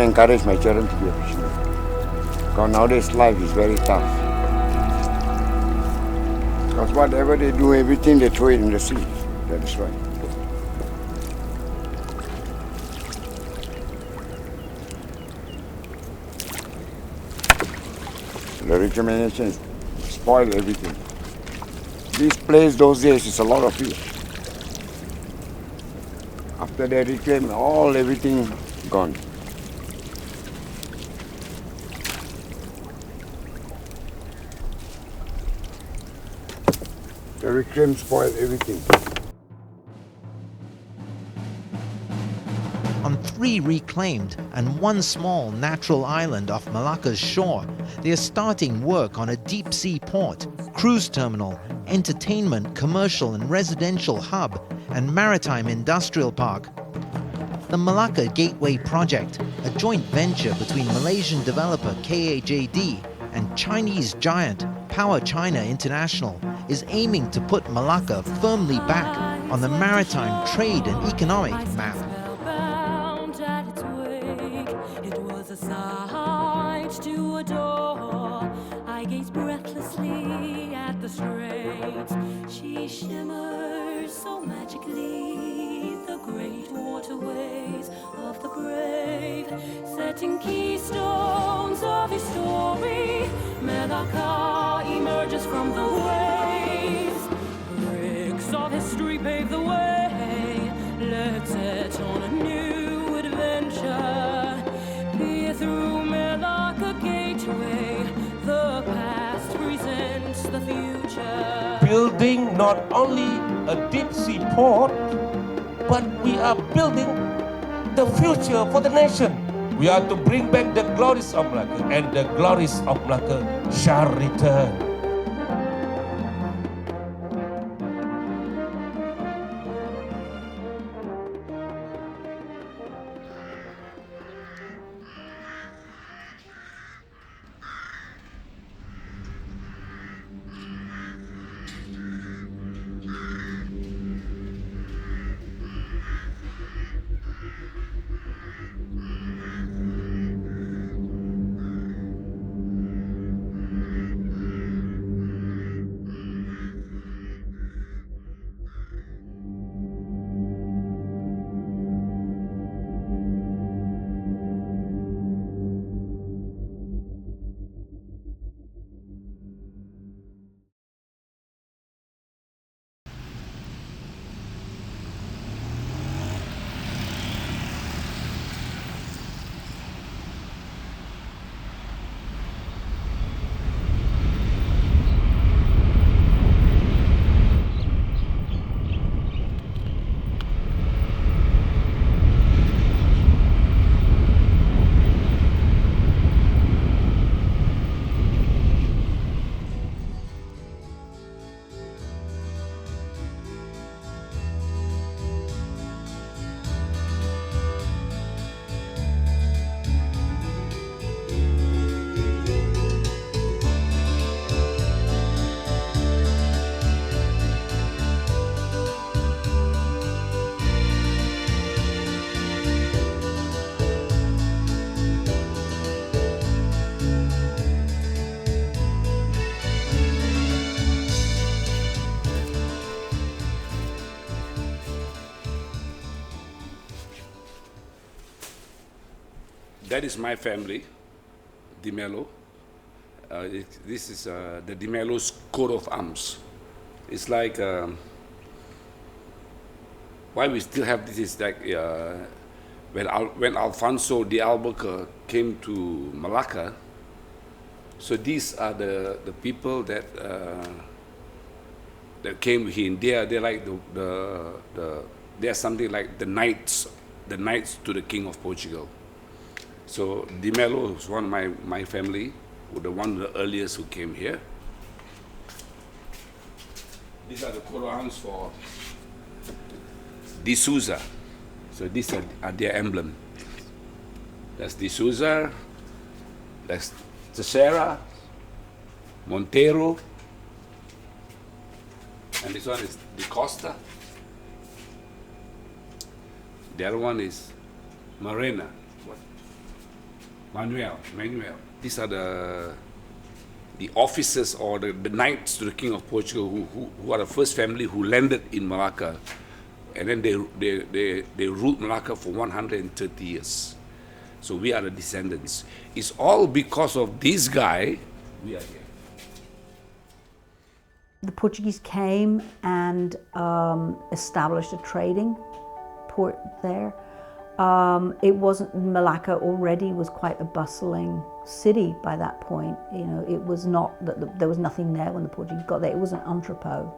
encourage my children to be a fisherman. Because nowadays life is very tough. Because whatever they do, everything they throw it in the sea. That is right. The reclamation spoil everything. This place those days is a lot of fish. After they reclaim, everything gone. The reclaim spoil everything. On 3 reclaimed and 1 small natural island off Malacca's shore, they are starting work on a deep-sea port, cruise terminal, entertainment, commercial and residential hub, and maritime industrial park. The Melaka Gateway project, a joint venture between Malaysian developer KAJD and Chinese giant Power China International, is aiming to put Malacca firmly back on the maritime trade and economic map. A sight to adore. I gaze breathlessly at the straits. She shimmers so magically, the great waterways of the brave, setting keystones of his story. Melaka emerges from the waves. Bricks of history pave the way. Let's set on a new adventure. Through Melaka Gateway, the past presents the future. Building not only a deep sea port, but we are building the future for the nation. We are to bring back the glories of Malacca, and the glories of Malacca shall return. That is my family, Di Mello. This is the Di Mello's coat of arms. It's like, why we still have this is like, when Alfonso de Albuquerque came to Malacca, so these are the people that that came here. They're like they're something like the knights to the King of Portugal. So Di Mello was one of my family, one of the earliest who came here. These are the coat of arms for De Souza. So these are their emblem. That's De Souza, that's Teixeira, Monteiro, and this one is De Costa. The other one is Marina. Manuel. These are the officers or the knights to the King of Portugal who are the first family who landed in Malacca, and then they ruled Malacca for 130 years. So we are the descendants. It's all because of this guy we are here. The Portuguese came and established a trading port there. It wasn't, Malacca already was quite a bustling city by that point. You know, it was not that there was nothing there when the Portuguese got there. It was an entrepot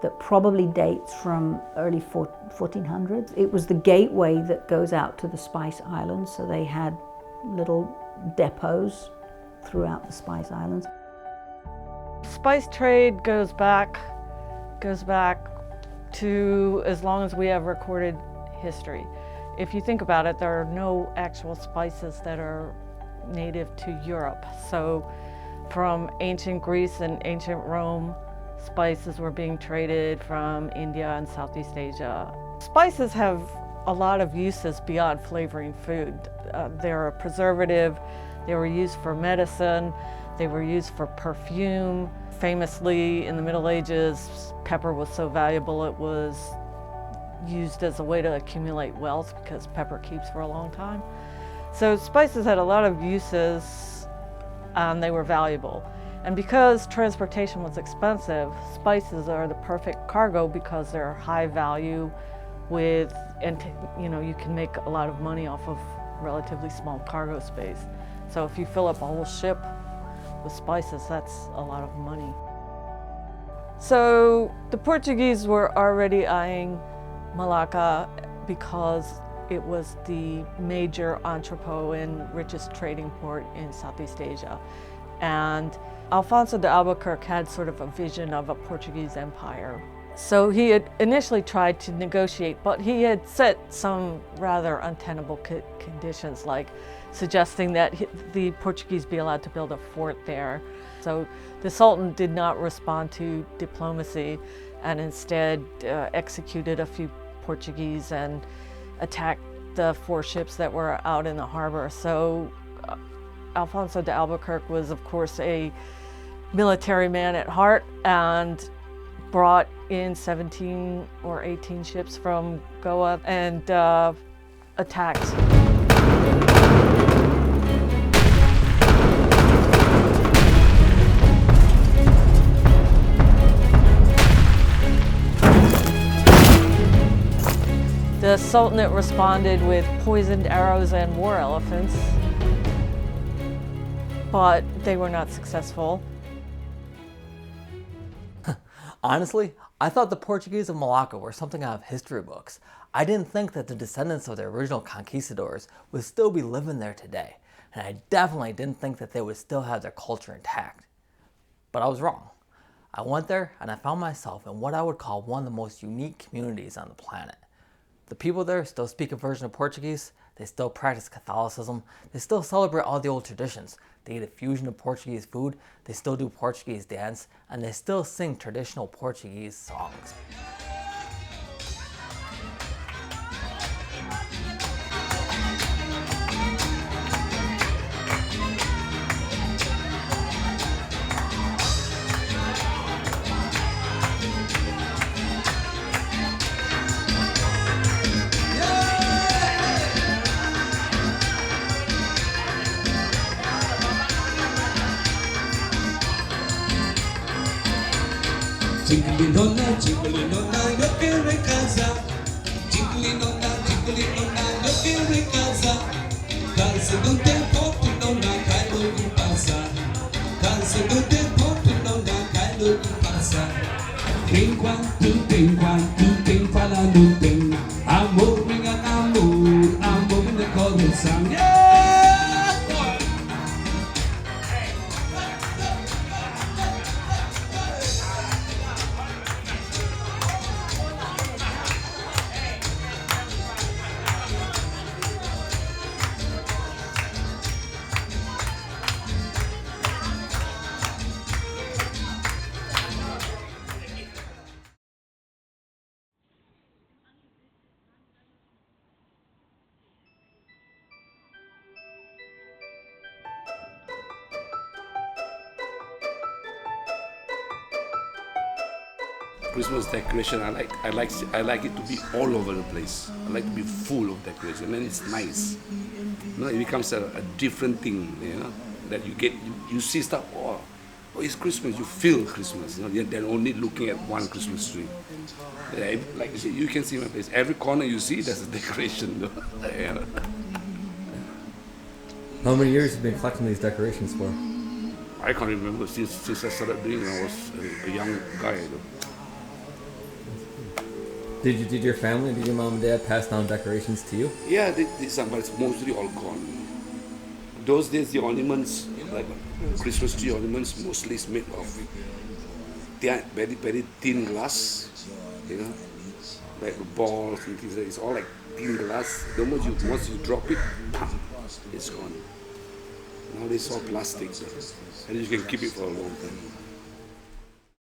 that probably dates from early 1400s. It was the gateway that goes out to the Spice Islands, so they had little depots throughout the Spice Islands. Spice trade goes back to as long as we have recorded history. If you think about it, there are no actual spices that are native to Europe. So from ancient Greece and ancient Rome, spices were being traded from India and Southeast Asia. Spices have a lot of uses beyond flavoring food. They're a preservative, they were used for medicine, they were used for perfume. Famously, in the Middle Ages, pepper was so valuable it was used as a way to accumulate wealth because pepper keeps for a long time. So spices had a lot of uses and they were valuable. And because transportation was expensive, spices are the perfect cargo because they're high value with, and you know, you can make a lot of money off of relatively small cargo space. So if you fill up a whole ship with spices, that's a lot of money. So the Portuguese were already eyeing Malacca because it was the major entrepot and richest trading port in Southeast Asia. And Alfonso de Albuquerque had sort of a vision of a Portuguese empire. So he had initially tried to negotiate, but he had set some rather untenable conditions, like suggesting that the Portuguese be allowed to build a fort there. So the Sultan did not respond to diplomacy and instead executed a few Portuguese and attacked the 4 ships that were out in the harbor. So Alfonso de Albuquerque was, of course, a military man at heart and brought in 17 or 18 ships from Goa and attacked. The Sultanate responded with poisoned arrows and war elephants, but they were not successful. Honestly, I thought the Portuguese of Malacca were something out of history books. I didn't think that the descendants of the original conquistadors would still be living there today, and I definitely didn't think that they would still have their culture intact. But I was wrong. I went there and I found myself in what I would call one of the most unique communities on the planet. The people there still speak a version of Portuguese, they still practice Catholicism, they still celebrate all the old traditions, they eat a fusion of Portuguese food, they still do Portuguese dance, and they still sing traditional Portuguese songs. Jiggly nonna, look in casa. Jiggly nonna, look in casa. Casa do tempo, tu nonna, cai lo in passa. Casa do tempo, tu nonna, cai lo in passa. Tem quanto tem falando tem. Amor, minha amor, minha coração. Yeah! Christmas decoration, I like it to be all over the place. I like to be full of decoration, and it's nice. You know, it becomes a different thing. You know, that you get, you see stuff. Oh, it's Christmas. You feel Christmas. You know, than only looking at one Christmas tree. Yeah, like you see, you can see my place. Every corner you see, there's a decoration. You know? Yeah. How many years have you been collecting these decorations for? I can't remember since I started doing it. I was a young guy. You know. Did your family, did your mom and dad pass down decorations to you? Yeah, they some, but it's mostly all gone. Those days, the ornaments, like Christmas tree ornaments, mostly is made of very, very thin glass, you know, like balls and things. It's all like thin glass. The moment once you drop it, it's gone. Now it's all plastic, and you can keep it for a long time.